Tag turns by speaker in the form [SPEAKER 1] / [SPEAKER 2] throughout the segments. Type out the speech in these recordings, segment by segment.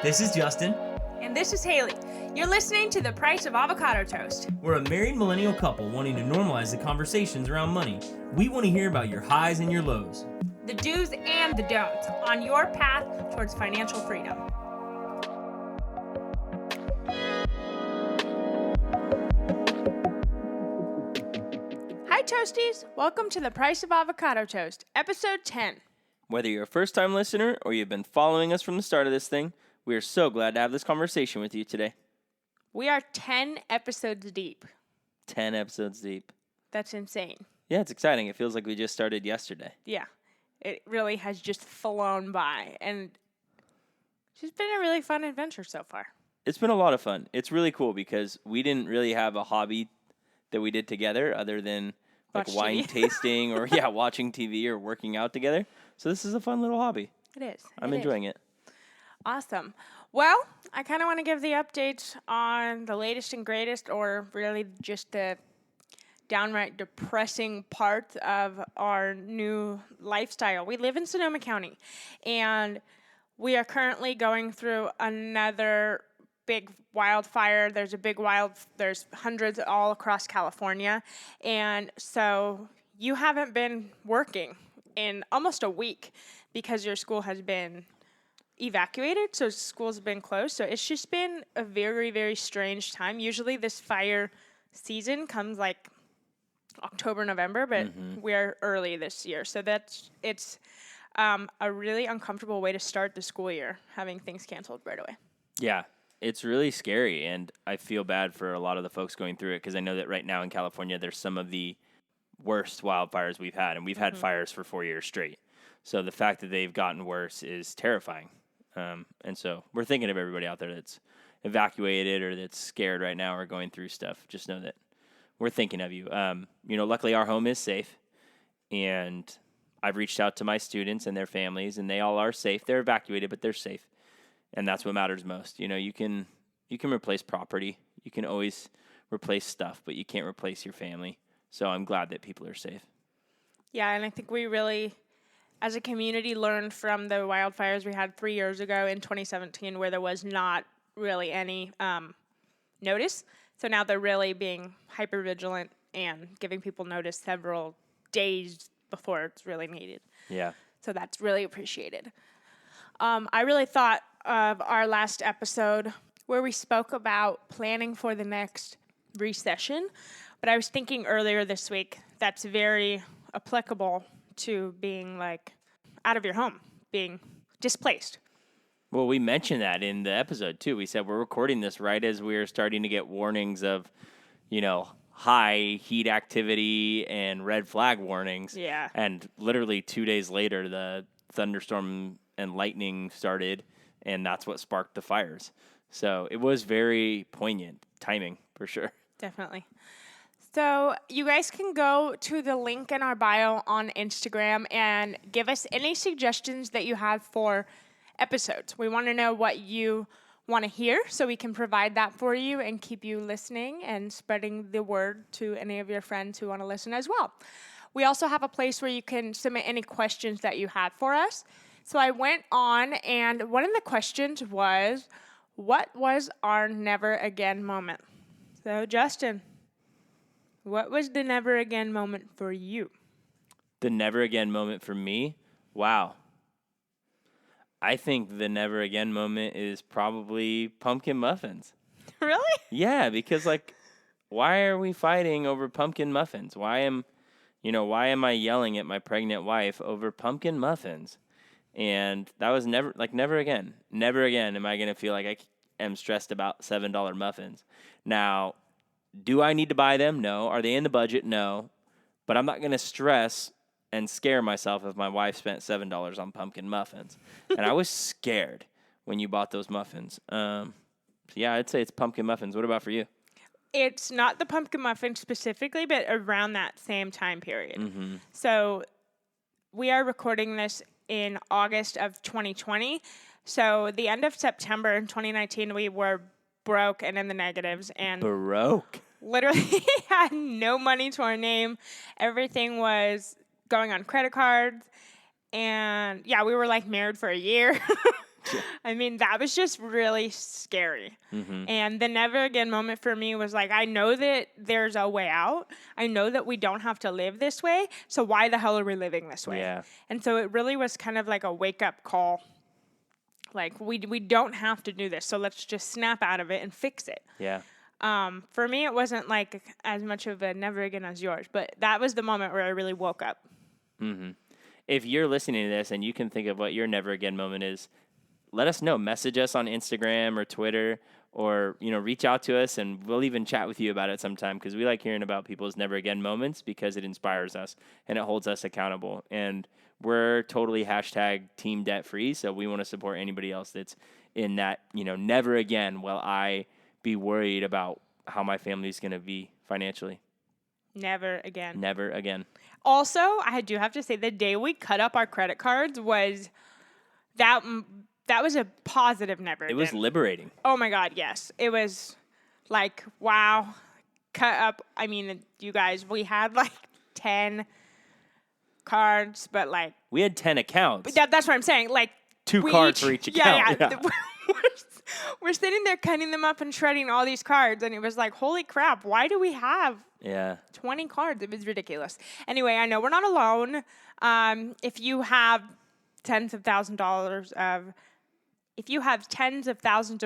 [SPEAKER 1] This is Justin.
[SPEAKER 2] And this is Haley. You're listening to The Price of Avocado Toast.
[SPEAKER 1] We're a married millennial couple wanting to normalize the conversations around money. We want to hear about your highs and your lows,
[SPEAKER 2] The do's and the don'ts on your path towards financial freedom. Hi Toasties! Welcome to The Price of Avocado Toast, episode 10.
[SPEAKER 3] Whether you're a first-time listener or you've been following us from the start of this thing, we are so glad to have this conversation with you today.
[SPEAKER 2] We are 10 episodes deep.
[SPEAKER 3] 10 episodes deep.
[SPEAKER 2] That's insane.
[SPEAKER 3] Yeah, it's exciting. It feels like we just started yesterday.
[SPEAKER 2] Yeah, it really has just flown by, and it's just been a really fun adventure so far.
[SPEAKER 3] It's been a lot of fun. It's really cool because we didn't really have a hobby that we did together other than like
[SPEAKER 2] Watch
[SPEAKER 3] wine
[SPEAKER 2] TV.
[SPEAKER 3] tasting or watching TV or working out together. So this is a fun little hobby.
[SPEAKER 2] It is.
[SPEAKER 3] I'm enjoying it.
[SPEAKER 2] Awesome. Well, I kind of want to give the updates on the latest and greatest, or really just the downright depressing part of our new lifestyle. We live in Sonoma County, and we are currently going through another big wildfire. There's hundreds all across California, and so you haven't been working in almost a week because your school has been evacuated, so school's been closed. So it's just been a very, very strange time. Usually this fire season comes like October, November, but we're early this year. So it's a really uncomfortable way to start the school year, having things canceled right away.
[SPEAKER 3] Yeah, it's really scary, and I feel bad for a lot of the folks going through it because I know that right now in California there's some of the worst wildfires we've had, and we've had fires for 4 years straight. So the fact that they've gotten worse is terrifying. And so we're thinking of everybody out there that's evacuated or that's scared right now or going through stuff. Just know that we're thinking of you. Luckily our home is safe, and I've reached out to my students and their families, and they all are safe. They're evacuated, but they're safe. And that's what matters most. You know, you can replace property. You can always replace stuff, but you can't replace your family. So I'm glad that people are safe.
[SPEAKER 2] Yeah, and I think we really, as a community, learned from the wildfires we had 3 years ago in 2017 where there was not really any notice. So now they're really being hyper vigilant and giving people notice several days before it's really needed.
[SPEAKER 3] Yeah.
[SPEAKER 2] So that's really appreciated. I really thought of our last episode where we spoke about planning for the next recession, but I was thinking earlier this week that's very applicable to being like out of your home, being displaced.
[SPEAKER 3] Well, we mentioned that in the episode too. We said we're recording this right as we're starting to get warnings of, high heat activity and red flag warnings.
[SPEAKER 2] Yeah.
[SPEAKER 3] And literally 2 days later, the thunderstorm and lightning started, and that's what sparked the fires. So it was very poignant timing for sure.
[SPEAKER 2] Definitely. So you guys can go to the link in our bio on Instagram and give us any suggestions that you have for episodes. We want to know what you want to hear so we can provide that for you and keep you listening and spreading the word to any of your friends who want to listen as well. We also have a place where you can submit any questions that you have for us. So I went on, and one of the questions was, what was our never again moment? So Justin, what was the never again moment for you?
[SPEAKER 3] The never again moment for me? Wow. I think the never again moment is probably pumpkin muffins.
[SPEAKER 2] Really?
[SPEAKER 3] Yeah, because why are we fighting over pumpkin muffins? Why am I yelling at my pregnant wife over pumpkin muffins? And that was never again. Never again am I going to feel like I am stressed about $7 muffins. Now, do I need to buy them? No. Are they in the budget? No. But I'm not going to stress and scare myself if my wife spent $7 on pumpkin muffins. And I was scared when you bought those muffins. Yeah, I'd say it's pumpkin muffins. What about for you?
[SPEAKER 2] It's not the pumpkin muffin specifically, but around that same time period.
[SPEAKER 3] Mm-hmm.
[SPEAKER 2] So we are recording this in August of 2020. So the end of September in 2019, we were broke and in the negatives. And
[SPEAKER 3] Broke?
[SPEAKER 2] Literally had no money to our name. Everything was going on credit cards. And yeah, we were like married for a year. I mean, that was just really scary. And the never again moment for me was like, I know that there's a way out. I know that we don't have to live this way. So why the hell are we living this way?
[SPEAKER 3] Yeah.
[SPEAKER 2] And so it really was kind of like a wake up call. Like, we don't have to do this. So let's just snap out of it and fix it.
[SPEAKER 3] Yeah.
[SPEAKER 2] For me, it wasn't like as much of a never again as yours, but that was the moment where I really woke up.
[SPEAKER 3] If you're listening to this and you can think of what your never again moment is, let us know. Message us on Instagram or Twitter, or reach out to us, and we'll even chat with you about it sometime, because we like hearing about people's never again moments, because it inspires us and it holds us accountable. And we're totally #team debt free, so we want to support anybody else that's in that never again will I be worried about how my family's going to be financially.
[SPEAKER 2] Never again.
[SPEAKER 3] Never again.
[SPEAKER 2] Also, I do have to say, the day we cut up our credit cards was that was a positive never again.
[SPEAKER 3] It was liberating.
[SPEAKER 2] Oh my God, yes. It was like, wow, cut up. I mean, you guys, we had like 10 cards, but like.
[SPEAKER 3] We had 10 accounts.
[SPEAKER 2] But that's what I'm saying. Like,
[SPEAKER 3] 2 cards for each account.
[SPEAKER 2] Yeah. We're sitting there cutting them up and shredding all these cards, and it was like, holy crap, why do we have 20 cards? It was ridiculous. Anyway, I know we're not alone. If you have tens of thousands of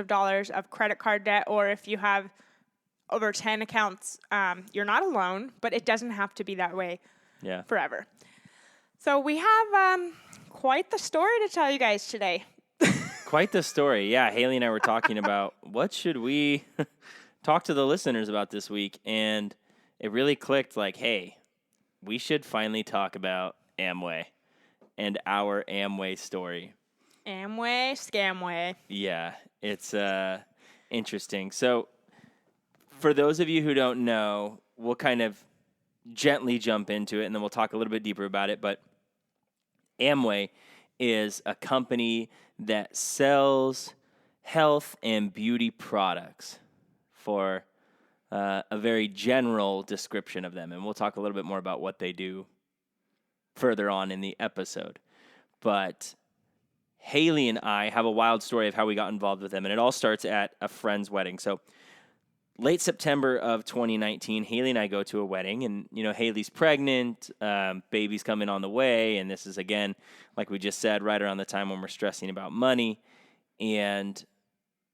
[SPEAKER 2] dollars of credit card debt, or if you have over 10 accounts, you're not alone, but it doesn't have to be that way forever. So we have quite the story to tell you guys today.
[SPEAKER 3] Quite the story. Yeah, Haley and I were talking about what should we talk to the listeners about this week, and it really clicked like, hey, we should finally talk about Amway and our Amway story.
[SPEAKER 2] Amway, SCAMway.
[SPEAKER 3] Yeah, it's interesting. So for those of you who don't know, we'll kind of gently jump into it, and then we'll talk a little bit deeper about it. But Amway is a company that sells health and beauty products, for a very general description of them. And we'll talk a little bit more about what they do further on in the episode. But Haley and I have a wild story of how we got involved with them, and it all starts at a friend's wedding. So late September of 2019, Haley and I go to a wedding, and, Haley's pregnant, baby's coming on the way, and this is, again, like we just said, right around the time when we're stressing about money. And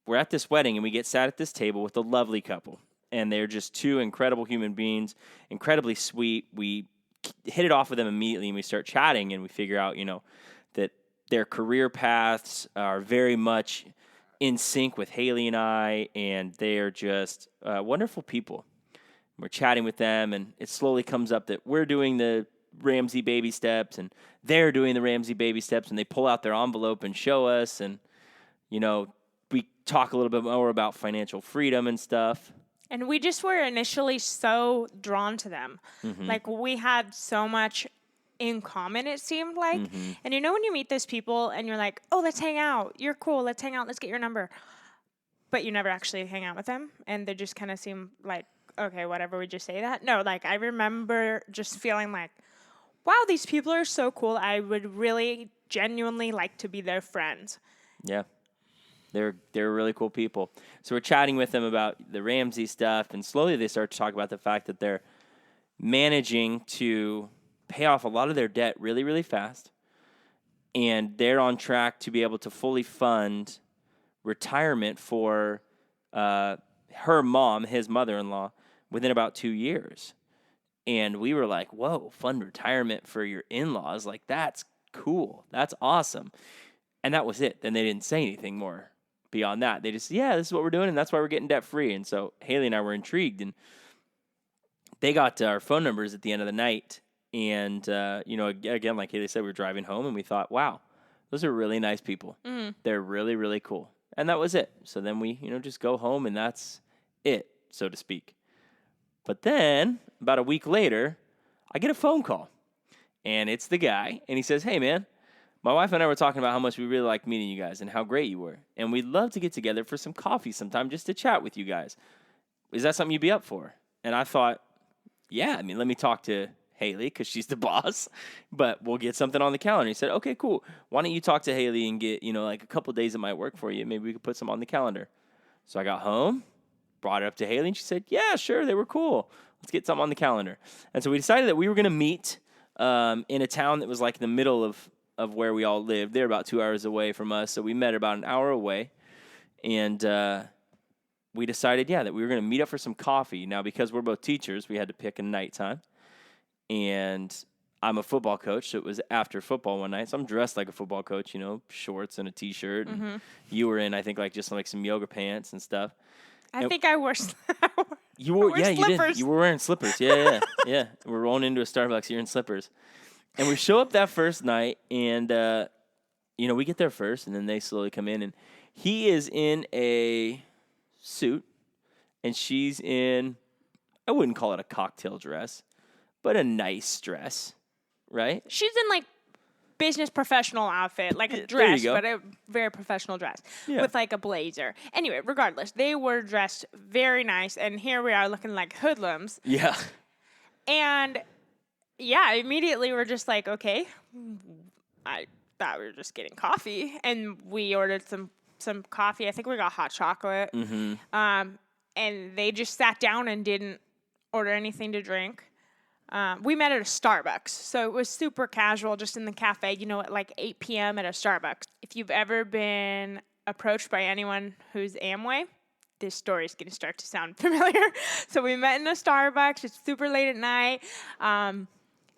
[SPEAKER 3] we're at this wedding, and we get sat at this table with a lovely couple, and they're just 2 incredible human beings, incredibly sweet. We hit it off with them immediately, and we start chatting, and we figure out, that their career paths are very much in sync with Haley and I, and they are just wonderful people. We're chatting with them, and it slowly comes up that we're doing the Ramsey baby steps, and they're doing the Ramsey baby steps, and they pull out their envelope and show us, and, we talk a little bit more about financial freedom and stuff.
[SPEAKER 2] And we just were initially so drawn to them. Like, we had so much in common, it seemed like. And when you meet those people and you're like, oh, let's hang out. You're cool. Let's hang out. Let's get your number. But you never actually hang out with them. And they just kind of seem like, okay, whatever, we just say that. No, like, I remember just feeling like, wow, these people are so cool. I would really genuinely like to be their friends.
[SPEAKER 3] Yeah. They're really cool people. So we're chatting with them about the Ramsey stuff, and slowly they start to talk about the fact that they're managing to pay off a lot of their debt really, really fast, and they're on track to be able to fully fund retirement for her mom, his mother-in-law, within about 2 years. And we were like, whoa, fund retirement for your in-laws? Like, that's cool. That's awesome. And that was it. Then they didn't say anything more beyond that. They just, this is what we're doing, and that's why we're getting debt-free. And so Haley and I were intrigued, and they got our phone numbers at the end of the night. And, again, like Haley said, we were driving home, and we thought, wow, those are really nice people. They're really, really cool. And that was it. So then we, just go home, and that's it, so to speak. But then, about a week later, I get a phone call. And it's the guy, and he says, hey, man, my wife and I were talking about how much we really liked meeting you guys and how great you were. And we'd love to get together for some coffee sometime just to chat with you guys. Is that something you'd be up for? And I thought, yeah, let me talk to Haley because she's the boss, but we'll get something on the calendar. He said, okay, cool. Why don't you talk to Haley and get, like a couple days that might work for you. Maybe we could put some on the calendar. So I got home, brought it up to Haley, and she said, yeah, sure, they were cool. Let's get something on the calendar. And so we decided that we were going to meet in a town that was like in the middle of where we all lived. They're about 2 hours away from us, so we met about an hour away. And we decided, that we were going to meet up for some coffee. Now, because we're both teachers, we had to pick a nighttime. And I'm a football coach, so it was after football one night. So I'm dressed like a football coach, shorts and a T-shirt. And you were in, I think, just some yoga pants and stuff.
[SPEAKER 2] I think I wore
[SPEAKER 3] you wore
[SPEAKER 2] slippers.
[SPEAKER 3] You did. You were wearing slippers. Yeah. We're rolling into a Starbucks. You're in slippers. And we show up that first night, and, we get there first, and then they slowly come in. And he is in a suit, and she's in, I wouldn't call it a cocktail dress, but a nice dress, right?
[SPEAKER 2] She's in business professional outfit, like a dress, but a very professional dress with a blazer. Anyway, regardless, they were dressed very nice, and here we are looking like hoodlums.
[SPEAKER 3] Yeah.
[SPEAKER 2] And immediately we're just like, okay, I thought we were just getting coffee, and we ordered some coffee. I think we got hot chocolate. And they just sat down and didn't order anything to drink. We met at a Starbucks, so it was super casual, just in the cafe, at 8 p.m. at a Starbucks. If you've ever been approached by anyone who's Amway, this story is going to start to sound familiar. So we met in a Starbucks. It's super late at night.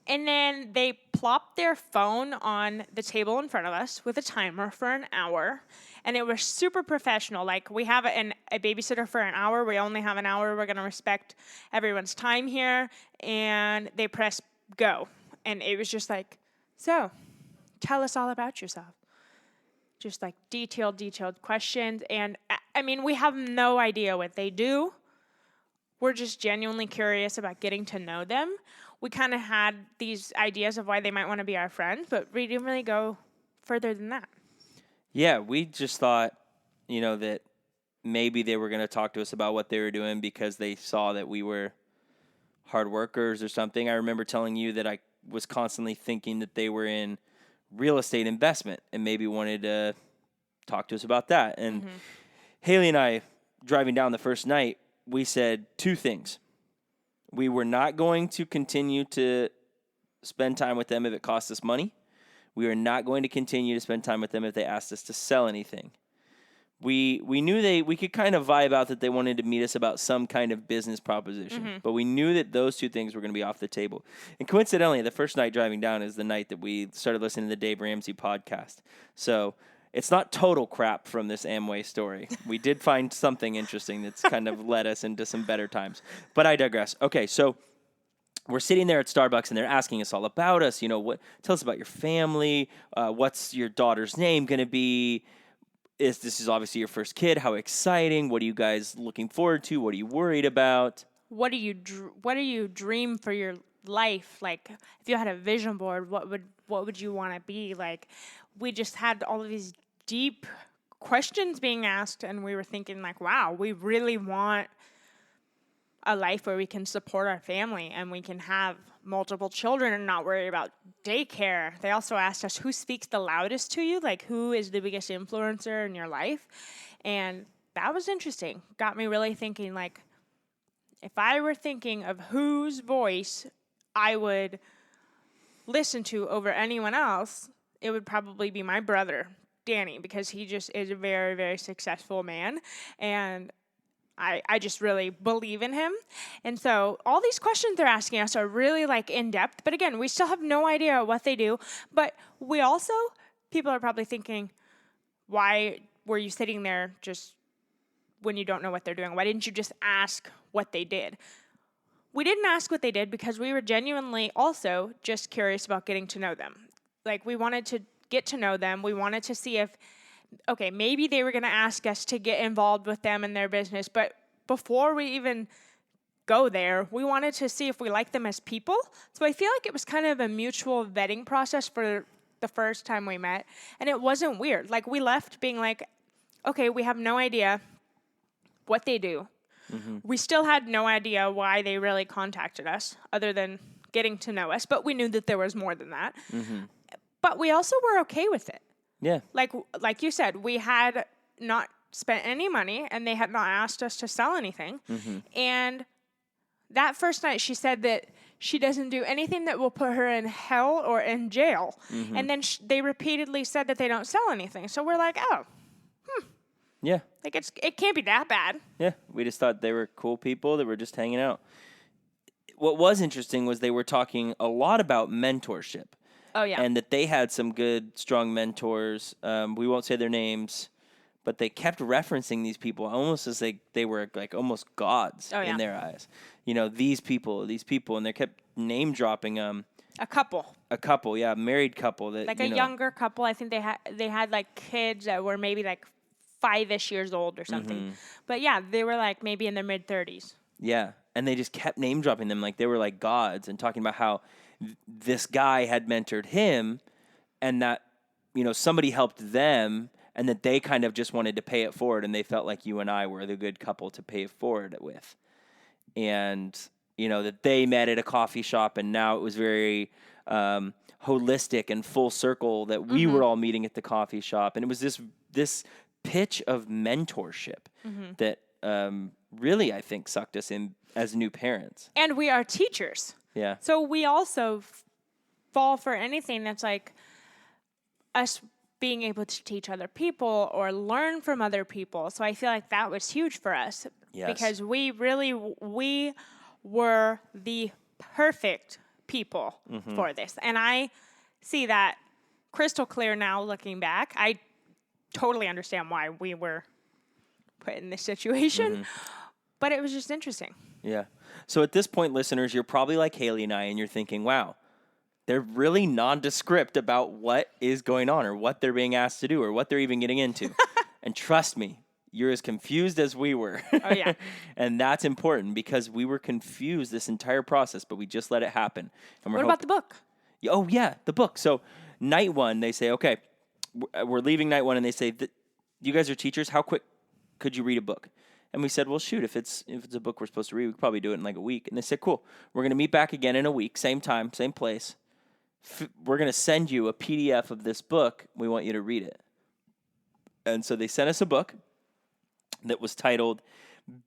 [SPEAKER 2] And then they plopped their phone on the table in front of us with a timer for an hour. And it was super professional. We have a babysitter for an hour. We only have an hour. We're going to respect everyone's time here. And they press go. And it was just so, tell us all about yourself. Just detailed questions. And we have no idea what they do. We're just genuinely curious about getting to know them. We kind of had these ideas of why they might want to be our friends, but we didn't really go further than that.
[SPEAKER 3] Yeah, we just thought, that maybe they were going to talk to us about what they were doing because they saw that we were hard workers or something. I remember telling you that I was constantly thinking that they were in real estate investment and maybe wanted to talk to us about that. And Haley and I, driving down the first night, we said two things. We were not going to continue to spend time with them if it cost us money. We were not going to continue to spend time with them if they asked us to sell anything. We knew we could kind of vibe out that they wanted to meet us about some kind of business proposition, but we knew that those two things were going to be off the table. And coincidentally, the first night driving down is the night that we started listening to the Dave Ramsey podcast. So it's not total crap from this Amway story. We did find something interesting that's kind of led us into some better times. But I digress. Okay, so we're sitting there at Starbucks, and they're asking us all about us. Tell us about your family. What's your daughter's name going to be? This is obviously your first kid. How exciting! What are you guys looking forward to? What are you worried about?
[SPEAKER 2] What do you dream for your life? If you had a vision board, what would you want to be? We just had all of these deep questions being asked, and we were thinking wow, we really want a life where we can support our family and we can have multiple children and not worry about daycare. They also asked us, who speaks the loudest to you? Who is the biggest influencer in your life? And that was interesting. Got me really thinking, if I were thinking of whose voice I would listen to over anyone else, it would probably be my brother, Danny, because he just is a very, very successful man. And I just really believe in him. And so all these questions they're asking us are really in depth. But again, we still have no idea what they do. But we also, people are probably thinking, why were you sitting there just when you don't know what they're doing? Why didn't you just ask what they did? We didn't ask what they did because we were genuinely also just curious about getting to know them. We wanted to get to know them. We wanted to see if, okay, maybe they were going to ask us to get involved with them in their business, but before we even go there, we wanted to see if we like them as people. So I feel like it was kind of a mutual vetting process for the first time we met, and it wasn't weird. We left being okay, we have no idea what they do. We still had no idea why they really contacted us, other than getting to know us, but we knew that there was more than that. But we also were okay with it.
[SPEAKER 3] Yeah.
[SPEAKER 2] Like you said, we had not spent any money, and they had not asked us to sell anything. And that first night, she said that she doesn't do anything that will put her in hell or in jail. And then they repeatedly said that they don't sell anything. So we're like, oh,
[SPEAKER 3] Yeah.
[SPEAKER 2] like it can't be that bad.
[SPEAKER 3] Yeah. We just thought they were cool people that were just hanging out. What was interesting was they were talking a lot about mentorship.
[SPEAKER 2] Oh, yeah.
[SPEAKER 3] And that they had some good, strong mentors. We won't say their names, but they kept referencing these people almost as they were like almost gods in their eyes. You know, these people, and they kept name dropping
[SPEAKER 2] A couple,
[SPEAKER 3] yeah, married couple that
[SPEAKER 2] like a younger couple. I think they had like kids that were maybe like 5-ish years old or something. But yeah, they were like maybe in their mid-30s.
[SPEAKER 3] Yeah, and they just kept name dropping them like they were like gods and talking about how this guy had mentored him and that, you know, somebody helped them and that they kind of just wanted to pay it forward and they felt like you and I were the good couple to pay it forward with. And, you know, that they met at a coffee shop and now it was very holistic and full circle that we were all meeting at the coffee shop. And it was this pitch of mentorship that really, I think, sucked us in as new parents.
[SPEAKER 2] And we are teachers.
[SPEAKER 3] Yeah.
[SPEAKER 2] So we also fall for anything that's like us being able to teach other people or learn from other people. So I feel like that was huge for us.
[SPEAKER 3] Yes.
[SPEAKER 2] Because we were the perfect people for this. And I see that crystal clear now looking back. I totally understand why we were put in this situation. But it was just interesting.
[SPEAKER 3] Yeah. So at this point, listeners, you're probably like Haley and I, and you're thinking, wow, they're really nondescript about what is going on or what they're being asked to do or what they're even getting into. And trust me, you're as confused as we were.
[SPEAKER 2] Oh, yeah.
[SPEAKER 3] And that's important because we were confused this entire process, but we just let it happen. And
[SPEAKER 2] What about the book?
[SPEAKER 3] Oh, yeah, the book. So night one, they say, okay, we're leaving night one, and they say, you guys are teachers. How quick could you read a book? And we said, well, shoot, if it's a book we're supposed to read, we could probably do it in like a week. And they said, cool, we're going to meet back again in a week, same time, same place. We're going to send you a PDF of this book. We want you to read it. And so they sent us a book that was titled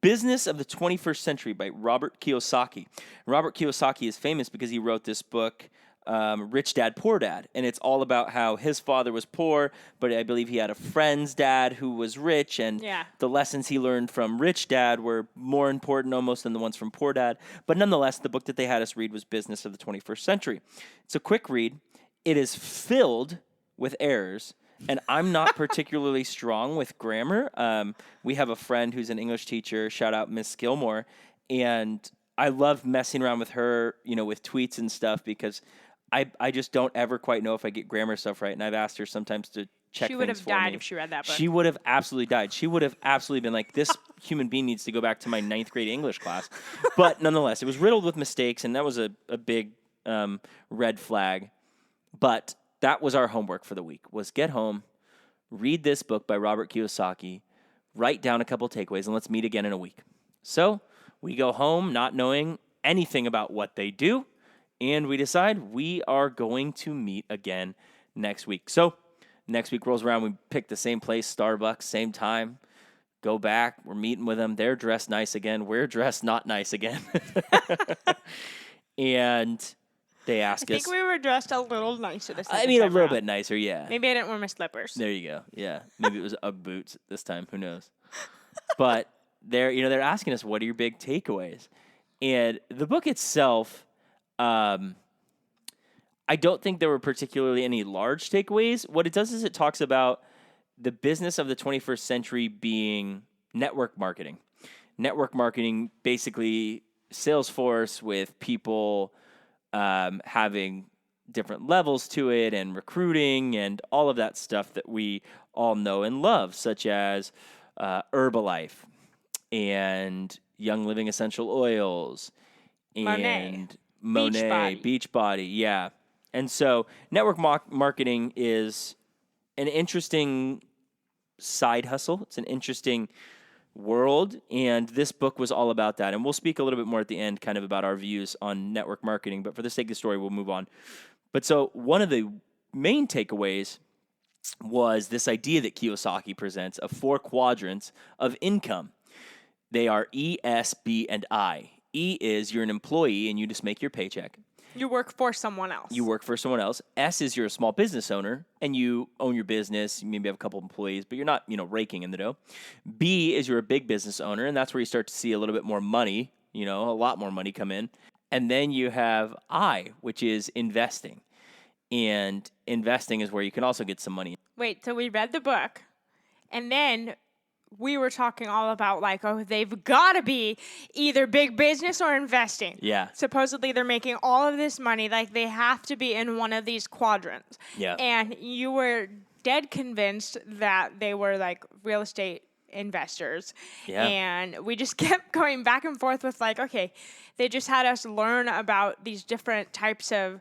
[SPEAKER 3] Business of the 21st Century by Robert Kiyosaki. Robert Kiyosaki is famous because he wrote this book, Rich Dad, Poor Dad. And it's all about how his father was poor, but I believe he had a friend's dad who was rich. And the lessons he learned from Rich Dad were more important almost than the ones from Poor Dad. But nonetheless, the book that they had us read was Business of the 21st Century. It's a quick read. It is filled with errors. And I'm not particularly strong with grammar. We have a friend who's an English teacher. Shout out Miss Gilmore. And I love messing around with her, you know, with tweets and stuff because I just don't ever quite know if I get grammar stuff right. And I've asked her sometimes to check things for me.
[SPEAKER 2] She would have died if she read that book.
[SPEAKER 3] She would have absolutely died. She would have absolutely been like, this human being needs to go back to my 9th grade English class. But nonetheless, it was riddled with mistakes, and that was a big red flag. But that was our homework for the week, was get home, read this book by Robert Kiyosaki, write down a couple takeaways, and let's meet again in a week. So we go home not knowing anything about what they do, and we decide we are going to meet again next week. So next week rolls around, we pick the same place, Starbucks, same time, go back, we're meeting with them. They're dressed nice again. We're dressed not nice again. And they ask us.
[SPEAKER 2] I think we were dressed a little nicer this time.
[SPEAKER 3] I mean, a little bit nicer, yeah.
[SPEAKER 2] Maybe I didn't wear my slippers.
[SPEAKER 3] There you go. Yeah. Maybe it was Ugg boots this time. Who knows? But they're asking us, what are your big takeaways? And the book itself, I don't think there were particularly any large takeaways. What it does is it talks about the business of the 21st century being network marketing. Network marketing, basically Salesforce with people having different levels to it and recruiting and all of that stuff that we all know and love, such as Herbalife and Young Living Essential Oils and Monet, Beachbody, yeah. And so network marketing is an interesting side hustle. It's an interesting world. And this book was all about that. And we'll speak a little bit more at the end, kind of about our views on network marketing. But for the sake of the story, we'll move on. But so one of the main takeaways was this idea that Kiyosaki presents of 4 quadrants of income. They are E, S, B, and I. E is you're an employee and you just make your paycheck.
[SPEAKER 2] You work for someone else.
[SPEAKER 3] You work for someone else. S is you're a small business owner and you own your business. You maybe have a couple of employees, but you're not, raking in the dough. B is you're a big business owner, and that's where you start to see a little bit more money, a lot more money come in. And then you have I, which is investing. And investing is where you can also get some money.
[SPEAKER 2] Wait, so we read the book, and then we were talking all about they've got to be either big business or investing.
[SPEAKER 3] Yeah.
[SPEAKER 2] Supposedly they're making all of this money, they have to be in one of these quadrants.
[SPEAKER 3] Yeah.
[SPEAKER 2] And you were dead convinced that they were real estate investors.
[SPEAKER 3] Yeah.
[SPEAKER 2] And we just kept going back and forth with okay, they just had us learn about these different types of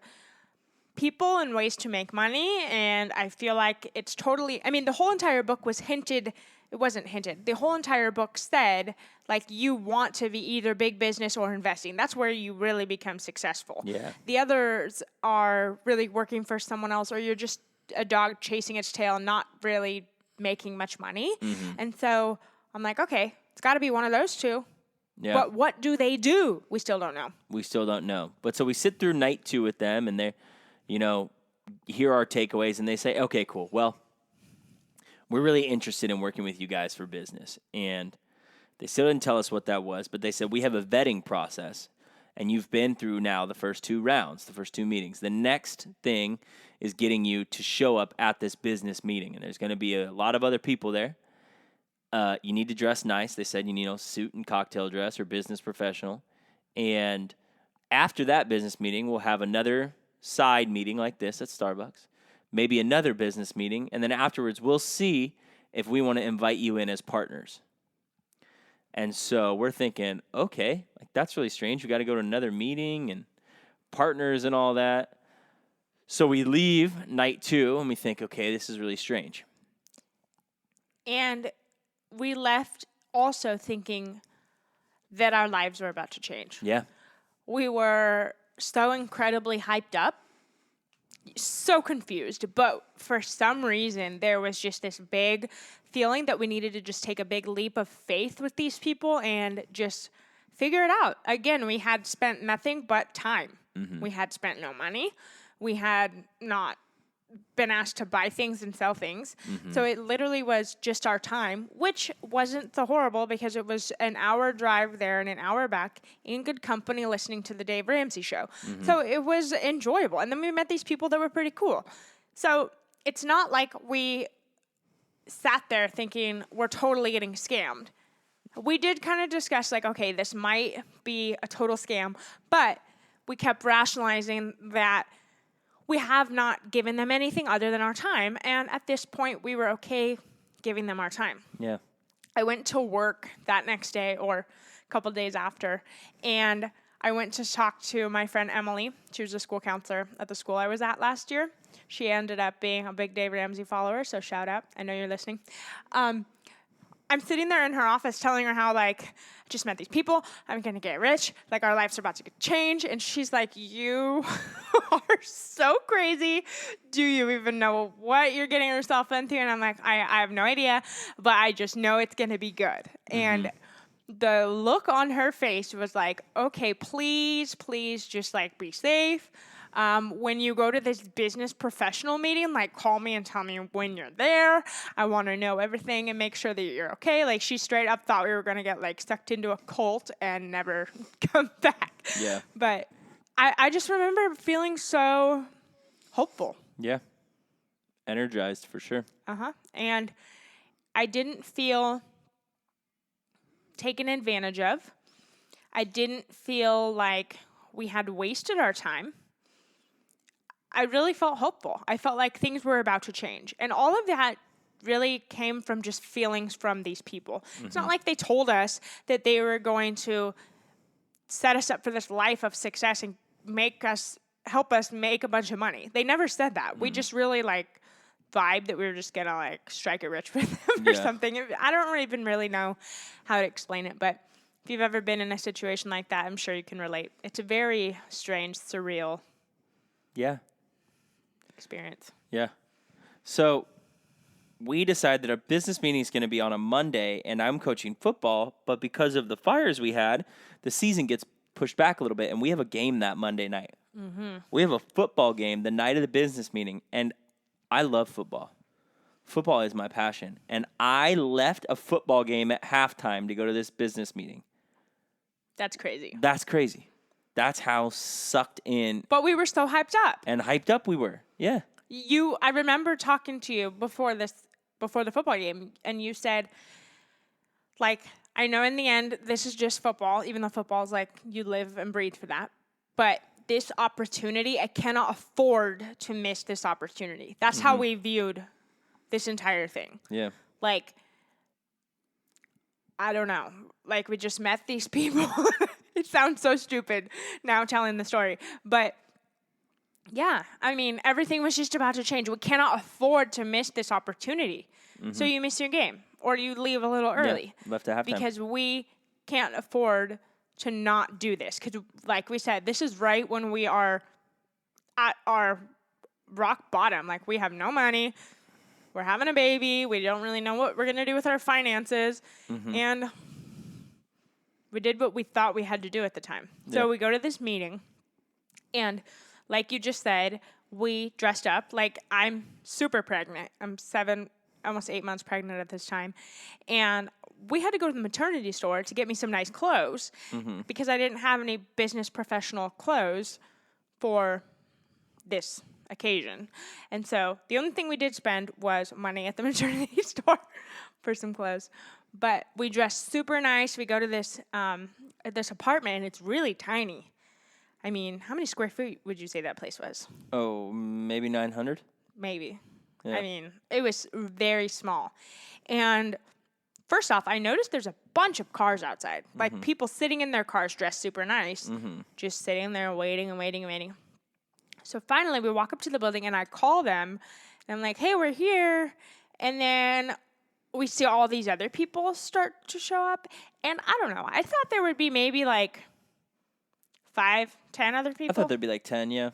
[SPEAKER 2] people and ways to make money. And I feel like it's totally, the whole entire book was hinted. It wasn't hinted. The whole entire book said, you want to be either big business or investing. That's where you really become successful.
[SPEAKER 3] Yeah.
[SPEAKER 2] The others are really working for someone else, or you're just a dog chasing its tail and not really making much money. Mm-hmm. And so I'm okay, it's got to be one of those two.
[SPEAKER 3] Yeah.
[SPEAKER 2] But what do they do? We still don't know. But so we sit through night 2 with them, and they're, here are our takeaways, and they say, okay, cool. Well, we're really interested in working with you guys for business. And they still didn't tell us what that was, but they said, we have a vetting process, and you've been through now the first 2 rounds, the first 2 meetings. The next thing is getting you to show up at this business meeting, and there's going to be a lot of other people there. You need to dress nice. They said you need a suit and cocktail dress or business professional. And after that business meeting, we'll have another side meeting like this at Starbucks, maybe another business meeting, and then afterwards we'll see if we want to invite you in as partners. And so we're thinking, okay, that's really strange. We got to go to another meeting and partners and all that. So we leave night 2 and we think, okay, this is really strange. And we left also thinking that our lives were about to change.
[SPEAKER 3] Yeah.
[SPEAKER 2] We were so incredibly hyped up, so confused, but for some reason there was just this big feeling that we needed to just take a big leap of faith with these people and just figure it out. Again, we had spent nothing but time. Mm-hmm. We had spent no money. We had not been asked to buy things and sell things. Mm-hmm. So it literally was just our time, which wasn't so horrible because it was an hour drive there and an hour back in good company listening to the Dave Ramsey show. Mm-hmm. So it was enjoyable. And then we met these people that were pretty cool. So it's not like we sat there thinking we're totally getting scammed. We did kind of discuss okay, this might be a total scam, but we kept rationalizing that we have not given them anything other than our time. And at this point, we were okay giving them our time.
[SPEAKER 3] Yeah.
[SPEAKER 2] I went to work that next day or a couple days after, and I went to talk to my friend Emily. She was a school counselor at the school I was at last year. She ended up being a big Dave Ramsey follower, so shout out. I know you're listening. I'm sitting there in her office telling her how, I just met these people. I'm going to get rich. Our lives are about to change. And she's like, you are so crazy. Do you even know what you're getting yourself into? And I'm like, I have no idea, but I just know it's going to be good. Mm-hmm. And the look on her face was okay, please just be safe. When you go to this business professional meeting, call me and tell me when you're there. I want to know everything and make sure that you're okay. She straight up thought we were going to get sucked into a cult and never come back.
[SPEAKER 3] Yeah.
[SPEAKER 2] But I just remember feeling so hopeful.
[SPEAKER 3] Yeah. Energized for sure.
[SPEAKER 2] Uh-huh. And I didn't feel taken advantage of. I didn't feel like we had wasted our time. I really felt hopeful. I felt like things were about to change. And all of that really came from just feelings from these people. Mm-hmm. It's not like they told us that they were going to set us up for this life of success and help us make a bunch of money. They never said that. Mm-hmm. We just really vibe that we were just gonna like strike it rich with them or something. I don't even really know how to explain it, but if you've ever been in a situation like that, I'm sure you can relate. It's a very strange, surreal experience.
[SPEAKER 3] Yeah. So we decided that our business meeting is going to be on a Monday, and I'm coaching football, but because of the fires we had, the season gets pushed back a little bit, and we have a game that Monday night. Mm-hmm. We have a football game the night of the business meeting, and I love football. Football is my passion, and I left a football game at halftime to go to this business meeting.
[SPEAKER 2] That's crazy.
[SPEAKER 3] That's crazy. That's how sucked in.
[SPEAKER 2] But we were so hyped up.
[SPEAKER 3] And hyped up we were. Yeah.
[SPEAKER 2] I remember talking to you before the football game, and you said, like, I know in the end this is just football, even though football is like you live and breathe for that. But this opportunity, I cannot afford to miss this opportunity. That's how we viewed this entire thing.
[SPEAKER 3] Yeah.
[SPEAKER 2] Like, I don't know. Like, we just met these people. It sounds so stupid now telling the story. But, yeah, I mean, everything was just about to change. We cannot afford to miss this opportunity. Mm-hmm. So you miss your game or you leave a little early.
[SPEAKER 3] Yeah, left at halftime.
[SPEAKER 2] Because we can't afford to not do this. Because, like we said, this is right when we are at our rock bottom. Like, we have no money. We're having a baby. We don't really know what we're going to do with our finances. Mm-hmm. And we did what we thought we had to do at the time. Yeah. So we go to this meeting. And like you just said, we dressed up. Like, I'm super pregnant. I'm 7, almost 8 months pregnant at this time. And we had to go to the maternity store to get me some nice clothes because I didn't have any business professional clothes for this occasion. And so the only thing we did spend was money at the maternity store for some clothes. But we dressed super nice. We go to this apartment, and it's really tiny. I mean, how many square feet would you say that place was?
[SPEAKER 3] Oh, maybe 900?
[SPEAKER 2] Maybe. Yeah. I mean, it was very small. And first off, I noticed there's a bunch of cars outside. Like, people sitting in their cars dressed super nice, just sitting there waiting and waiting and waiting. So finally, we walk up to the building, and I call them, and I'm like, hey, we're here. And then we see all these other people start to show up. And I don't know. I thought there would be maybe like 5, 10 other people.
[SPEAKER 3] I thought there'd be like 10, yeah.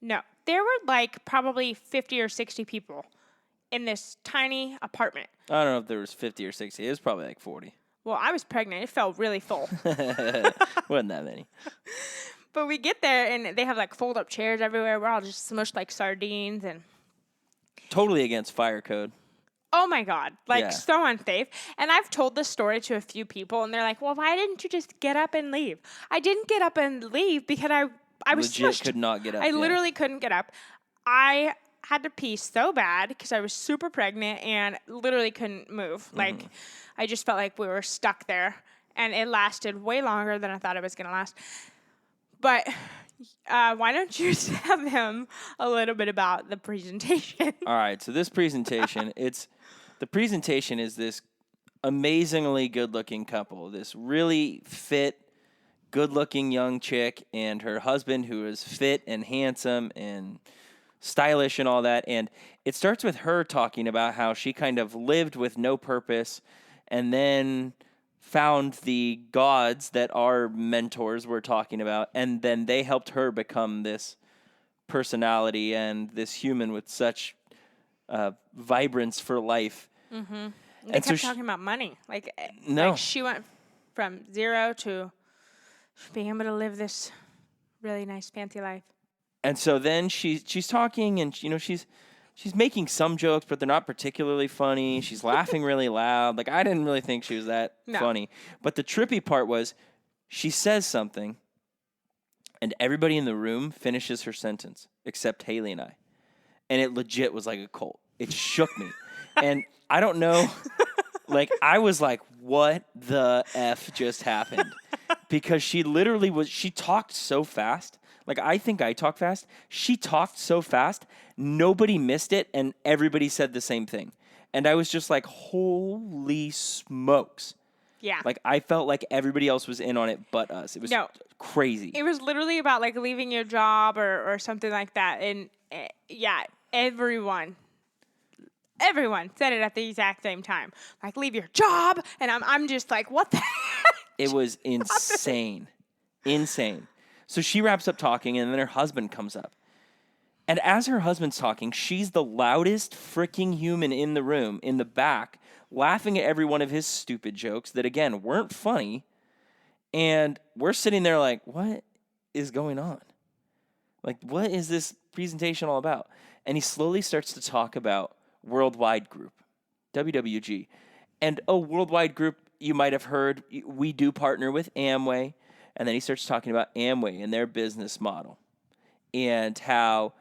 [SPEAKER 2] No. There were like probably 50 or 60 people in this tiny apartment.
[SPEAKER 3] I don't know if there was 50 or 60. It was probably like 40.
[SPEAKER 2] Well, I was pregnant. It felt really full.
[SPEAKER 3] Wasn't that many.
[SPEAKER 2] But we get there, and they have, like, fold-up chairs everywhere. We're all just smushed like sardines. And
[SPEAKER 3] totally against fire code.
[SPEAKER 2] Oh, my God. Like, so unsafe. And I've told this story to a few people, and they're like, well, why didn't you just get up and leave? I didn't get up and leave because I was
[SPEAKER 3] legit
[SPEAKER 2] smushed.
[SPEAKER 3] Could not get up.
[SPEAKER 2] I literally couldn't get up. I had to pee so bad because I was super pregnant and literally couldn't move. Like, I just felt like we were stuck there, and it lasted way longer than I thought it was going to last. But why don't you tell them a little bit about the presentation?
[SPEAKER 3] All right, so this presentation, the presentation is this amazingly good-looking couple, this really fit, good-looking young chick, and her husband who is fit and handsome and stylish and all that. And it starts with her talking about how she kind of lived with no purpose and then found the gods that our mentors were talking about, and then they helped her become this personality and this human with such vibrance for life.
[SPEAKER 2] Mm-hmm. They kept talking about money. Like she went from zero to being able to live this really nice, fancy life.
[SPEAKER 3] And so then she's talking, and she's making some jokes, but they're not particularly funny. She's laughing really loud. Like, I didn't really think she was that funny. But the trippy part was she says something, and everybody in the room finishes her sentence except Haley and I. And it legit was like a cult. It shook me. And I don't know, like, I was like, what the F just happened? Because she talked so fast. Like, I think I talk fast. She talked so fast, nobody missed it, and everybody said the same thing. And I was just like, holy smokes.
[SPEAKER 2] Yeah.
[SPEAKER 3] Like, I felt like everybody else was in on it but us. It was crazy.
[SPEAKER 2] It was literally about, like, leaving your job or something like that. And, everyone Everyone said it at the exact same time. Like, leave your job. And I'm just like, what the heck?
[SPEAKER 3] It was insane. Insane. So she wraps up talking, and then her husband comes up. And as her husband's talking, she's the loudest freaking human in the room, in the back, laughing at every one of his stupid jokes that, again, weren't funny. And we're sitting there like, what is going on? Like, what is this presentation all about? And he slowly starts to talk about Worldwide Group, WWG. And, Worldwide Group, you might have heard, we do partner with Amway. And then he starts talking about Amway and their business model and how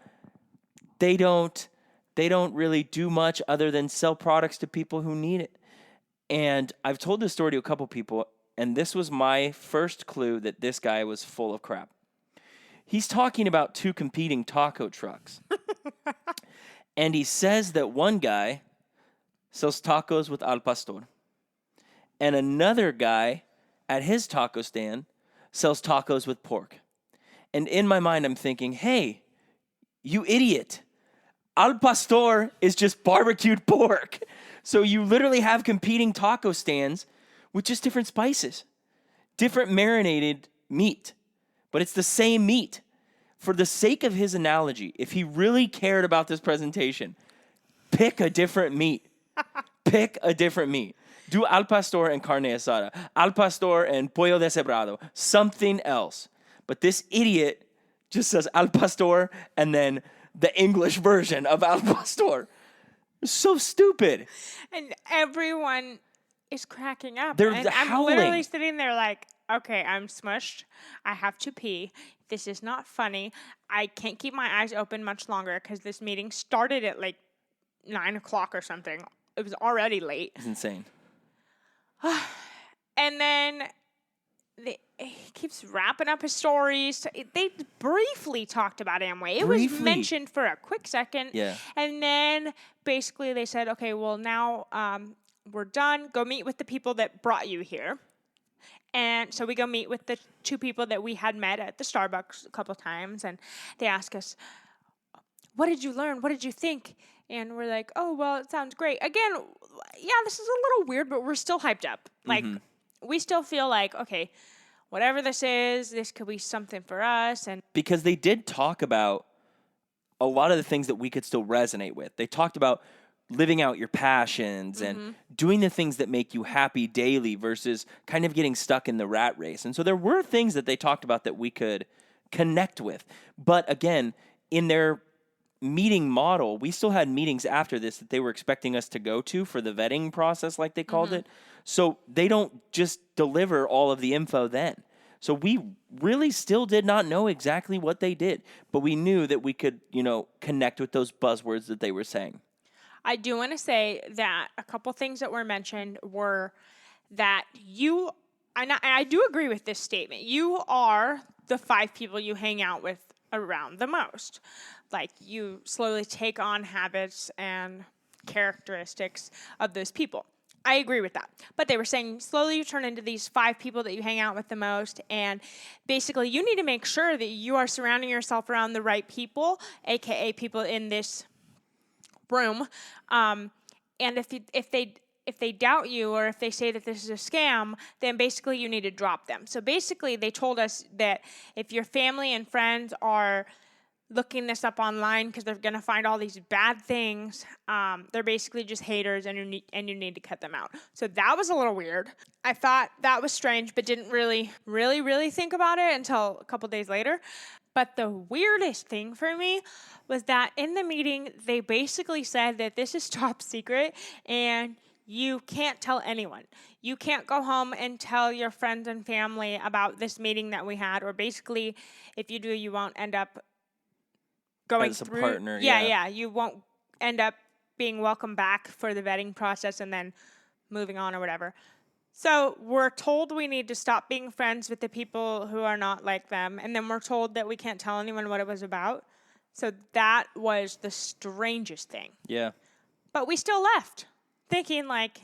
[SPEAKER 3] they don't really do much other than sell products to people who need it. And I've told this story to a couple people, and this was my first clue that this guy was full of crap. He's talking about two competing taco trucks. And he says that one guy sells tacos with al pastor. And another guy at his taco stand sells tacos with pork. And in my mind, I'm thinking, hey, you idiot. Al pastor is just barbecued pork. So you literally have competing taco stands with just different spices, different marinated meat, but it's the same meat. For the sake of his analogy, if he really cared about this presentation, pick a different meat. Pick a different meat. Do al pastor and carne asada, al pastor and pollo deshebrado, something else. But this idiot just says al pastor and then the English version of al pastor. It's so stupid.
[SPEAKER 2] And everyone is cracking up.
[SPEAKER 3] They're
[SPEAKER 2] and
[SPEAKER 3] howling.
[SPEAKER 2] I'm literally sitting there like, okay, I'm smushed. I have to pee. This is not funny. I can't keep my eyes open much longer because this meeting started at like 9 o'clock or something. It was already late.
[SPEAKER 3] It's insane.
[SPEAKER 2] And then he keeps wrapping up his stories. They briefly talked about Amway. It was mentioned for a quick second.
[SPEAKER 3] Yeah.
[SPEAKER 2] And then basically they said, okay, well, now we're done. Go meet with the people that brought you here. And so we go meet with the two people that we had met at the Starbucks a couple times. And they ask us, what did you learn? What did you think? And we're like, oh, well, it sounds great. Again, yeah, this is a little weird, but we're still hyped up. Like, we still feel like, okay, whatever this is, this could be something for us. And
[SPEAKER 3] because they did talk about a lot of the things that we could still resonate with. They talked about living out your passions and doing the things that make you happy daily versus kind of getting stuck in the rat race. And so there were things that they talked about that we could connect with. But again, in their meeting model, we still had meetings after this that they were expecting us to go to for the vetting process, like they called it. So they don't just deliver all of the info then. So we really still did not know exactly what they did, but we knew that we could, connect with those buzzwords that they were saying.
[SPEAKER 2] I do want to say that a couple things that were mentioned were that I do agree with this statement. You are the 5 people you hang out with around the most. Like, you slowly take on habits and characteristics of those people. I agree with that. But they were saying slowly you turn into these 5 people that you hang out with the most. And basically, you need to make sure that you are surrounding yourself around the right people, a.k.a. people in this room. And if they doubt you or if they say that this is a scam, then basically you need to drop them. So basically, they told us that if your family and friends are looking this up online because they're going to find all these bad things, they're basically just haters, and you need to cut them out. So that was a little weird. I thought that was strange, but didn't really think about it until a couple days later. But the weirdest thing for me was that in the meeting, they basically said that this is top secret and you can't tell anyone. You can't go home and tell your friends and family about this meeting that we had, or basically, if you do, you won't end up going
[SPEAKER 3] as a
[SPEAKER 2] through.
[SPEAKER 3] partner.
[SPEAKER 2] Yeah. You won't end up being welcome back for the vetting process and then moving on or whatever. So we're told we need to stop being friends with the people who are not like them. And then we're told that we can't tell anyone what it was about. So that was the strangest thing.
[SPEAKER 3] Yeah.
[SPEAKER 2] But we still left thinking like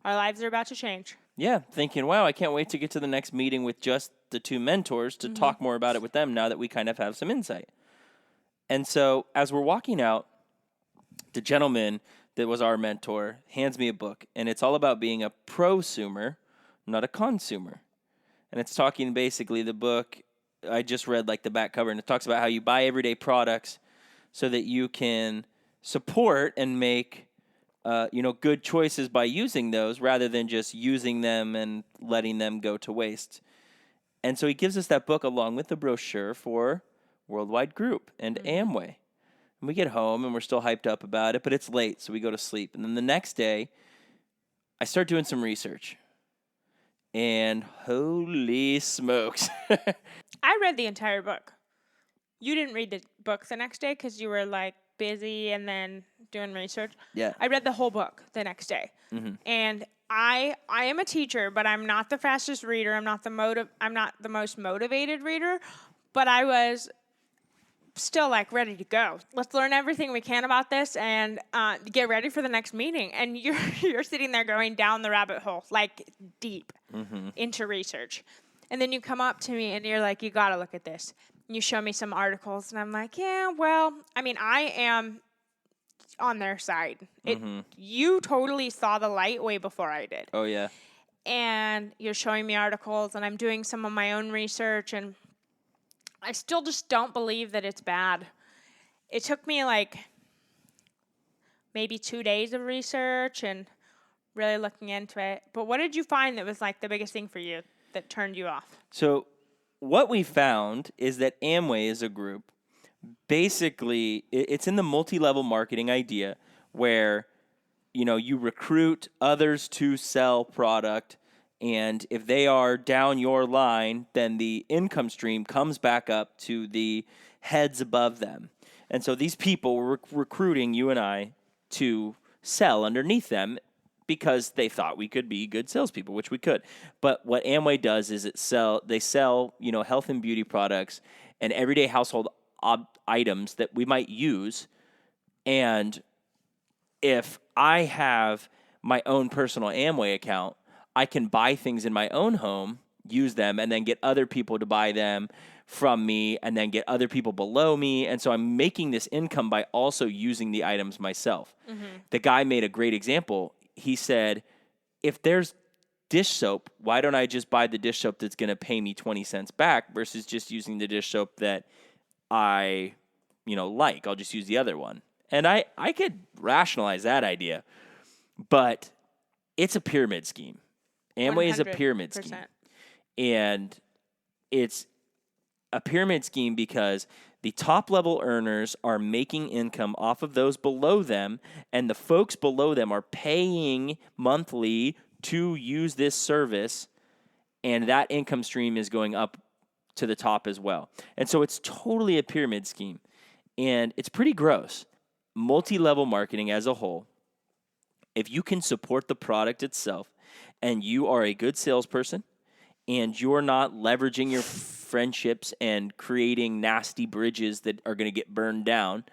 [SPEAKER 2] our lives are about to change.
[SPEAKER 3] Yeah, thinking, wow, I can't wait to get to the next meeting with just the 2 mentors to talk more about it with them now that we kind of have some insight. And so as we're walking out, the gentleman that was our mentor, hands me a book, and it's all about being a prosumer, not a consumer. And it's talking basically the book, I just read like the back cover, and it talks about how you buy everyday products so that you can support and make good choices by using those rather than just using them and letting them go to waste. And so he gives us that book along with the brochure for Worldwide Group and Amway. And we get home and we're still hyped up about it, but it's late, so we go to sleep. And then the next day, I start doing some research. And holy smokes.
[SPEAKER 2] I read the entire book. You didn't read the book the next day because you were like busy and then doing research.
[SPEAKER 3] Yeah.
[SPEAKER 2] I read the whole book the next day. And I am a teacher, but I'm not the fastest reader. I'm not the most motivated reader, but I was still like ready to go. Let's learn everything we can about this and get ready for the next meeting. And you're sitting there going down the rabbit hole, like deep into research. And then you come up to me and you're like, you got to look at this. And you show me some articles and I'm like, yeah, well, I mean, I am on their side. You totally saw the light way before I did.
[SPEAKER 3] Oh, yeah.
[SPEAKER 2] And you're showing me articles and I'm doing some of my own research and I still just don't believe that it's bad. It took me like maybe 2 days of research and really looking into it. But what did you find that was like the biggest thing for you that turned you off?
[SPEAKER 3] So what we found is that Amway is a group. Basically, it's in the multi-level marketing idea where, you recruit others to sell product. And if they are down your line, then the income stream comes back up to the heads above them. And so these people were recruiting you and I to sell underneath them because they thought we could be good salespeople, which we could. But what Amway does is they sell, health and beauty products and everyday household items that we might use. And if I have my own personal Amway account, I can buy things in my own home, use them, and then get other people to buy them from me, and then get other people below me. And so I'm making this income by also using the items myself. The guy made a great example. He said, if there's dish soap, why don't I just buy the dish soap that's going to pay me 20 cents back versus just using the dish soap that I, like? I'll just use the other one. And I could rationalize that idea, but it's a pyramid scheme. Amway is a pyramid scheme. And it's a pyramid scheme because the top-level earners are making income off of those below them, and the folks below them are paying monthly to use this service, and that income stream is going up to the top as well. And so it's totally a pyramid scheme, and it's pretty gross. Multi-level marketing as a whole, if you can support the product itself, and you are a good salesperson, and you're not leveraging your friendships and creating nasty bridges that are going to get burned down,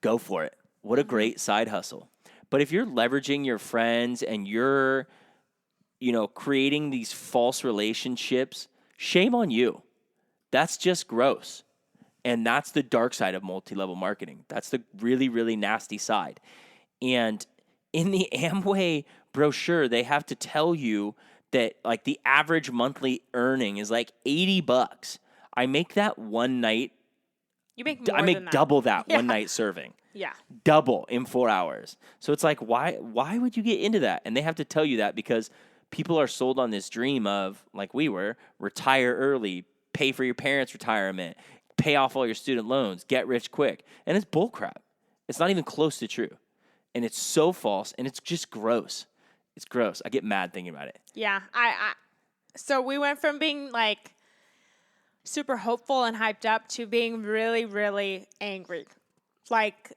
[SPEAKER 3] go for it. What a great side hustle. But if you're leveraging your friends and you're, creating these false relationships, shame on you. That's just gross. And that's the dark side of multi-level marketing. That's the really, really nasty side. And in the Amway brochure, they have to tell you that like the average monthly earning is like $80. I make that one night.
[SPEAKER 2] You make more
[SPEAKER 3] I make
[SPEAKER 2] than that.
[SPEAKER 3] double that one night serving.
[SPEAKER 2] Yeah.
[SPEAKER 3] Double in 4 hours. So it's like, why would you get into that? And they have to tell you that because people are sold on this dream of, like we were, retire early, pay for your parents' retirement, pay off all your student loans, get rich quick. And it's bullcrap. It's not even close to true. And it's so false, and it's just gross. It's gross. I get mad thinking about it.
[SPEAKER 2] Yeah. So we went from being like super hopeful and hyped up to being really, really angry. Like,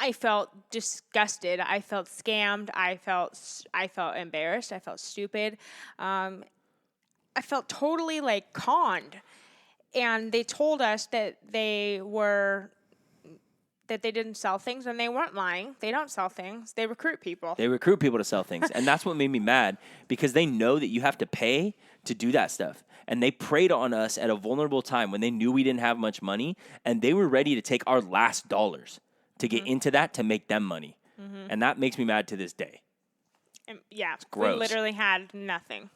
[SPEAKER 2] I felt disgusted. I felt scammed. I felt embarrassed. I felt stupid. I felt totally like conned. And they told us that they didn't sell things, and they weren't lying. They don't sell things. They recruit people.
[SPEAKER 3] They recruit people to sell things. And that's what made me mad, because they know that you have to pay to do that stuff. And they preyed on us at a vulnerable time when they knew we didn't have much money, and they were ready to take our last dollars to get into that to make them money. And that makes me mad to this day.
[SPEAKER 2] Yeah,
[SPEAKER 3] gross.
[SPEAKER 2] we literally had nothing.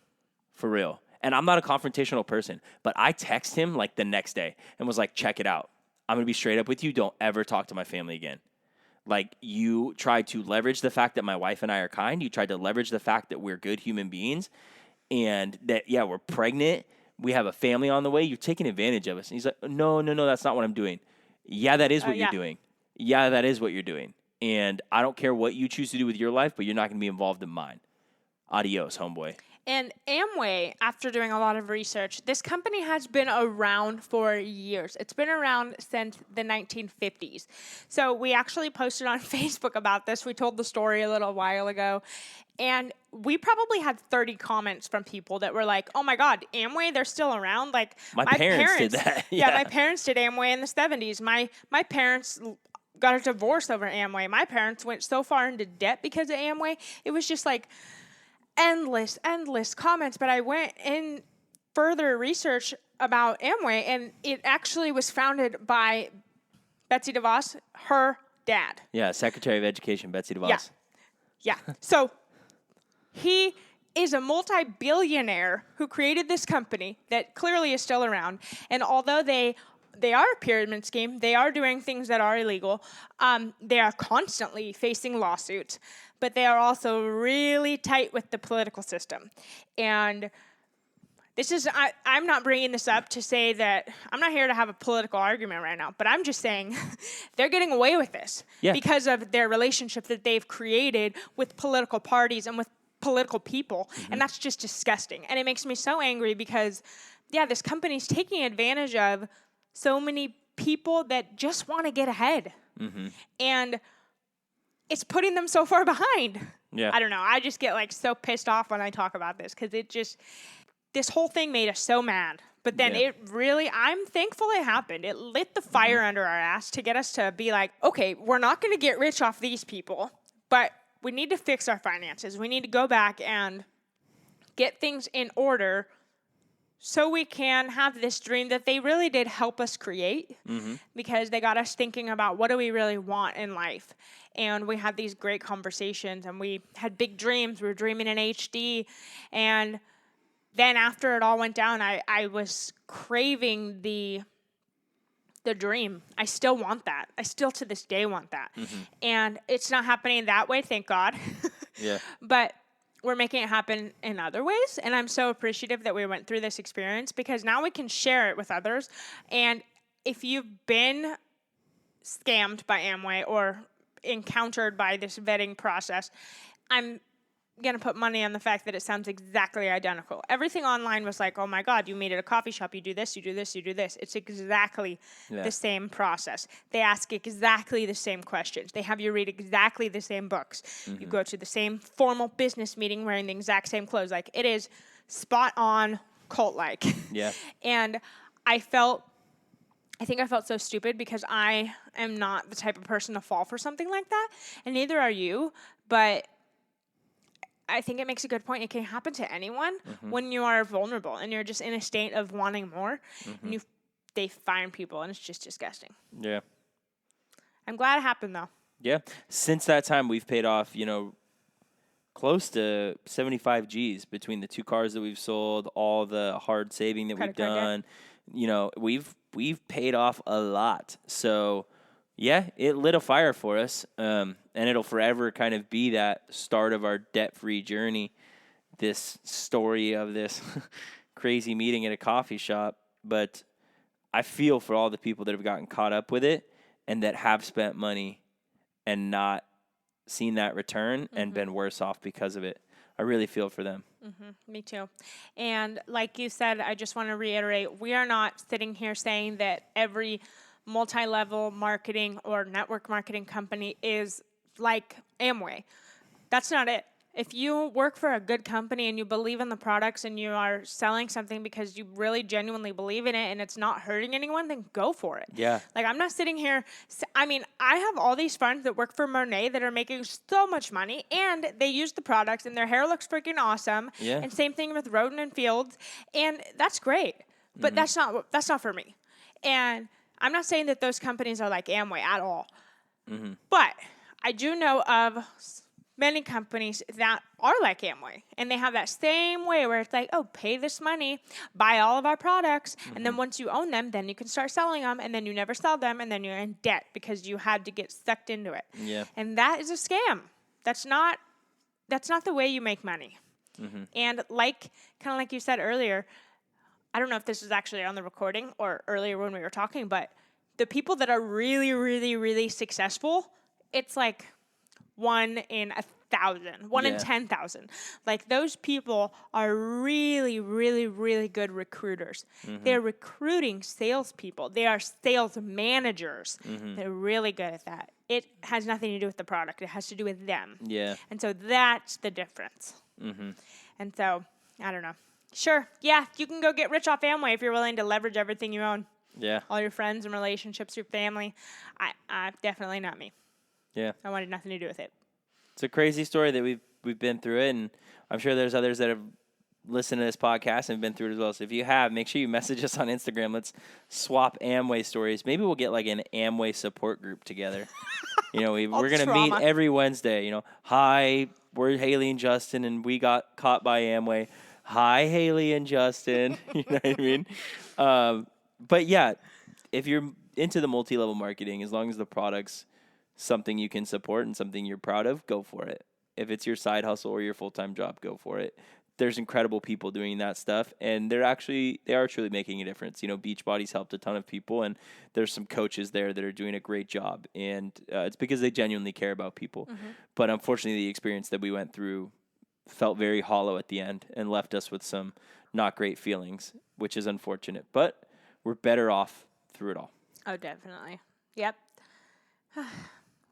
[SPEAKER 3] For real. And I'm not a confrontational person, but I text him like the next day and was like, check it out. I'm going to be straight up with you. Don't ever talk to my family again. Like, you tried to leverage the fact that my wife and I are kind. You tried to leverage the fact that we're good human beings and that, yeah, we're pregnant. We have a family on the way. You're taking advantage of us. And he's like, no, that's not what I'm doing. Yeah, that is what you're doing. Yeah, that is what you're doing. And I don't care what you choose to do with your life, but you're not going to be involved in mine. Adios, homeboy.
[SPEAKER 2] And Amway, after doing a lot of research, this company has been around for years. It's been around since the 1950s. So we actually posted on Facebook about this. We told the story a little while ago. And we probably had 30 comments from people that were like, oh my God, Amway, they're still around? Like,
[SPEAKER 3] my parents did that.
[SPEAKER 2] Yeah, my parents did Amway in the 70s. My parents got a divorce over Amway. My parents went so far into debt because of Amway. It was just like endless comments. But I went in further research about Amway, and it actually was founded by Betsy DeVos, her dad.
[SPEAKER 3] Yeah, Secretary of Education, Betsy DeVos.
[SPEAKER 2] Yeah. So he is a multi-billionaire who created this company that clearly is still around. And although they are a pyramid scheme, they are doing things that are illegal. They are constantly facing lawsuits, but they are also really tight with the political system. And this is, I'm not bringing this up to say that, I'm not here to have a political argument right now, but I'm just saying they're getting away with this because of their relationship that they've created with political parties and with political people. And that's just disgusting. And it makes me so angry because, this company's taking advantage of so many people that just want to get ahead. And it's putting them so far behind. I don't know. I just get like so pissed off when I talk about this because this whole thing made us so mad. But then I'm thankful it happened. It lit the fire under our ass to get us to be like, okay, we're not going to get rich off these people, but we need to fix our finances. We need to go back and get things in order so we can have this dream that they really did help us create because they got us thinking about what do we really want in life. And we had these great conversations and we had big dreams. We were dreaming in HD. And then after it all went down, I was craving the dream. I still want that. I still to this day want that. And it's not happening that way, thank God. But we're making it happen in other ways. And I'm so appreciative that we went through this experience because now we can share it with others. And if you've been scammed by Amway or encountered by this vetting process, I'm going to put money on the fact that it sounds exactly identical. Everything online was like, oh my God, you meet at a coffee shop, you do this, you do this, you do this. It's exactly the same process. They ask exactly the same questions. They have you read exactly the same books. You go to the same formal business meeting wearing the exact same clothes. Like, it is spot on cult-like. And I think I felt so stupid because I am not the type of person to fall for something like that. And neither are you. But I think it makes a good point. It can happen to anyone when you are vulnerable and you're just in a state of wanting more. And they find people, and it's just disgusting. I'm glad it happened, though.
[SPEAKER 3] Since that time, we've paid off, close to 75 G's between the 2 cars that we've sold, all the hard saving that we've done. We've paid off a lot. So, it lit a fire for us. And it'll forever kind of be that start of our debt-free journey, this story of this crazy meeting at a coffee shop. But I feel for all the people that have gotten caught up with it and that have spent money and not seen that return and been worse off because of it. I really feel for them.
[SPEAKER 2] Me too. And like you said, I just want to reiterate, we are not sitting here saying that every multi-level marketing or network marketing company is like Amway. That's not it. If you work for a good company and you believe in the products and you are selling something because you really genuinely believe in it and it's not hurting anyone, then go for it. Like, I'm not sitting here. I mean, I have all these friends that work for Monet that are making so much money and they use the products and their hair looks freaking awesome. And same thing with Roden and Fields. And that's great. But that's not for me. And I'm not saying that those companies are like Amway at all. But I do know of many companies that are like Amway, and they have that same way where it's like, oh, pay this money, buy all of our products, and then once you own them, then you can start selling them, and then you never sell them, and then you're in debt because you had to get sucked into it.
[SPEAKER 3] Yeah.
[SPEAKER 2] And that is a scam. That's not the way you make money. And kind of like you said earlier, I don't know if this was actually on the recording or earlier when we were talking, but the people that are really, really, really successful, it's like 1 in 1,000, 1 in 10,000. Like, those people are really, really, really good recruiters. They're recruiting salespeople. They are sales managers. They're really good at that. It has nothing to do with the product. It has to do with them.
[SPEAKER 3] Yeah.
[SPEAKER 2] And so that's the difference. And so, I don't know. Sure, yeah, you can go get rich off Amway if you're willing to leverage everything you own.
[SPEAKER 3] Yeah.
[SPEAKER 2] All your friends and relationships, your family. I definitely not me.
[SPEAKER 3] Yeah.
[SPEAKER 2] I wanted nothing to do with it.
[SPEAKER 3] It's a crazy story that we've been through it, and I'm sure there's others that have listened to this podcast and been through it as well. So if you have, make sure you message us on Instagram. Let's swap Amway stories. Maybe we'll get like an Amway support group together. We're going to meet every Wednesday. Hi, we're Haley and Justin, and we got caught by Amway. Hi, Haley and Justin. You know what I mean? But yeah, if you're into the multi-level marketing, as long as the product's something you can support and something you're proud of, go for it. If it's your side hustle or your full-time job, go for it. There's incredible people doing that stuff, and they are truly making a difference. Beachbody's helped a ton of people, and there's some coaches there that are doing a great job, and it's because they genuinely care about people. But unfortunately, the experience that we went through felt very hollow at the end and left us with some not great feelings, which is unfortunate. But we're better off through it all.
[SPEAKER 2] Oh, definitely. Yep.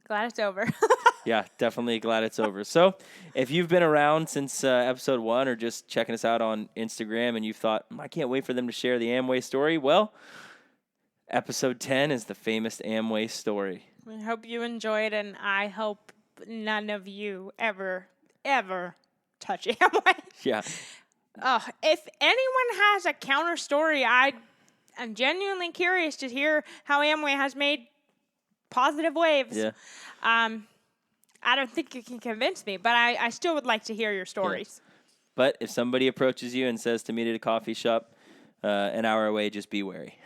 [SPEAKER 2] Glad it's over.
[SPEAKER 3] Yeah, definitely glad it's over. So if you've been around since episode 1 or just checking us out on Instagram and you've thought, I can't wait for them to share the Amway story, well, episode 10 is the famous Amway story.
[SPEAKER 2] I hope you enjoyed, and I hope none of you ever touch Amway.
[SPEAKER 3] Yeah.
[SPEAKER 2] If anyone has a counter story, I'm genuinely curious to hear how Amway has made positive waves.
[SPEAKER 3] Yeah.
[SPEAKER 2] I don't think you can convince me, but I still would like to hear your stories.
[SPEAKER 3] Yeah. But if somebody approaches you and says to meet at a coffee shop an hour away, just be wary.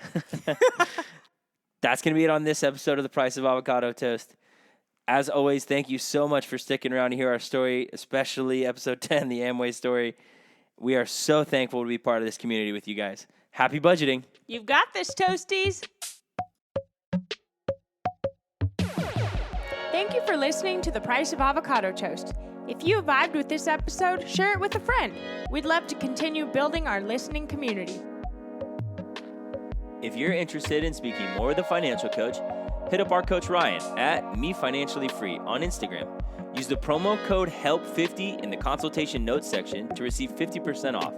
[SPEAKER 3] That's going to be it on this episode of The Price of Avocado Toast. As always, thank you so much for sticking around to hear our story, especially episode 10, the Amway story. We are so thankful to be part of this community with you guys. Happy budgeting.
[SPEAKER 2] You've got this, Toasties. Thank you for listening to The Price of Avocado Toast. If you vibed with this episode, share it with a friend. We'd love to continue building our listening community.
[SPEAKER 3] If you're interested in speaking more with a financial coach, hit up our coach Ryan at MeFinanciallyFree on Instagram. Use the promo code HELP50 in the consultation notes section to receive 50% off.